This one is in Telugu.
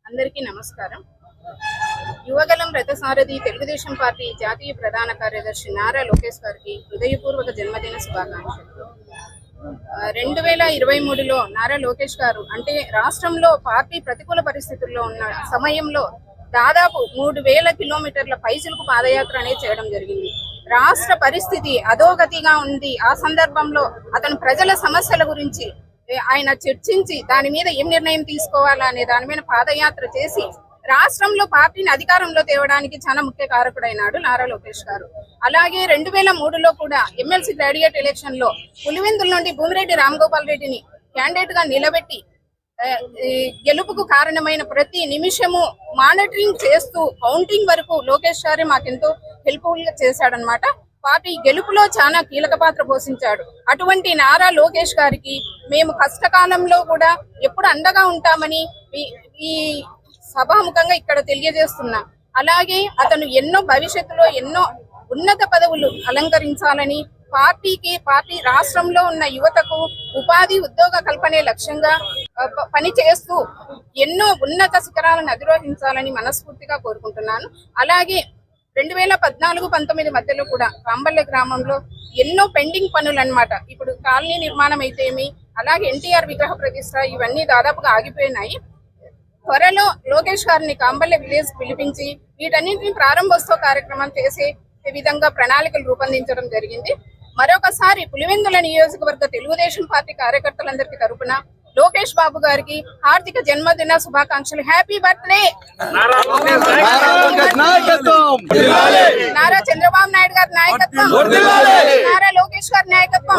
అందరికీ నమస్కారం. యువగలం రథసారథి తెలుగుదేశం పార్టీ జాతీయ ప్రధాన కార్యదర్శి నారా లోకేష్ గారికి హృదయపూర్వక జన్మదిన శుభాకాంక్షలు. 2023లో నారా లోకేష్ గారు అంటే రాష్ట్రంలో పార్టీ ప్రతికూల పరిస్థితుల్లో ఉన్న సమయంలో దాదాపు 3000 కిలోమీటర్ల పైచిలకు పాదయాత్ర అనేది చేయడం జరిగింది. రాష్ట్ర పరిస్థితి అధోగతిగా ఉంది. ఆ సందర్భంలో అతను ప్రజల సమస్యల గురించి ఆయన చర్చించి దాని మీద ఏం నిర్ణయం తీసుకోవాలనే దాని మీద పాదయాత్ర చేసి రాష్ట్రంలో పార్టీని అధికారంలో తేవడానికి చాలా ముఖ్య కారకుడైనాడు నారా లోకేష్ గారు. అలాగే 2003లో కూడా ఎమ్మెల్సీ గ్రాడ్యుయేట్ ఎలక్షన్ లో పులివెందుల నుండి భూమిరెడ్డి రామగోపాల్ రెడ్డిని క్యాండిడేట్ గా నిలబెట్టి గెలుపుకు కారణమైన ప్రతి నిమిషము మానిటరింగ్ చేస్తూ కౌంటింగ్ వరకు లోకేష్ గారే మాకెంతో హెల్ప్ఫుల్ గా చేశాడనమాట. పార్టీ గెలుపులో చాలా కీలక పాత్ర పోషించాడు. అటువంటి నారా లోకేష్ గారికి మేము కష్టకాలంలో కూడా ఎప్పుడు అండగా ఉంటామని ఈ సభాముఖంగా ఇక్కడ తెలియజేస్తున్నా. అలాగే అతను భవిష్యత్తులో ఎన్నో ఉన్నత పదవులు అలంకరించాలని పార్టీ రాష్ట్రంలో ఉన్న యువతకు ఉపాధి ఉద్యోగ కల్పనే లక్ష్యంగా పని చేస్తూ ఎన్నో ఉన్నత శిఖరాలను అధిరోహించాలని మనస్ఫూర్తిగా కోరుకుంటున్నాను. అలాగే 2014-19 మధ్యలో కూడా కాంబల్లె గ్రామంలో ఎన్నో పెండింగ్ పనులు అన్నమాట. ఇప్పుడు కాలనీ నిర్మాణం అయితే అలాగే ఎన్టీఆర్ విగ్రహ ప్రతిష్ట ఇవన్నీ దాదాపుగా ఆగిపోయినాయి. త్వరలో లోకేష్ గారిని కాంబల్లె విలేజ్ పిలిపించి వీటన్నింటినీ ప్రారంభోత్సవ కార్యక్రమం చేసే విధంగా ప్రణాళికలు రూపొందించడం జరిగింది. మరొకసారి పులివెందుల నియోజకవర్గ తెలుగుదేశం పార్టీ కార్యకర్తలందరికీ తరపున లోకేష్ బాబు గారికి హార్దిక జన్మదిన శుభాకాంక్షలు. Happy birthday. నారా చంద్రబాబు నాయుడు గారి నాయకత్వం, నారా లోకేష్ గారి నాయకత్వం.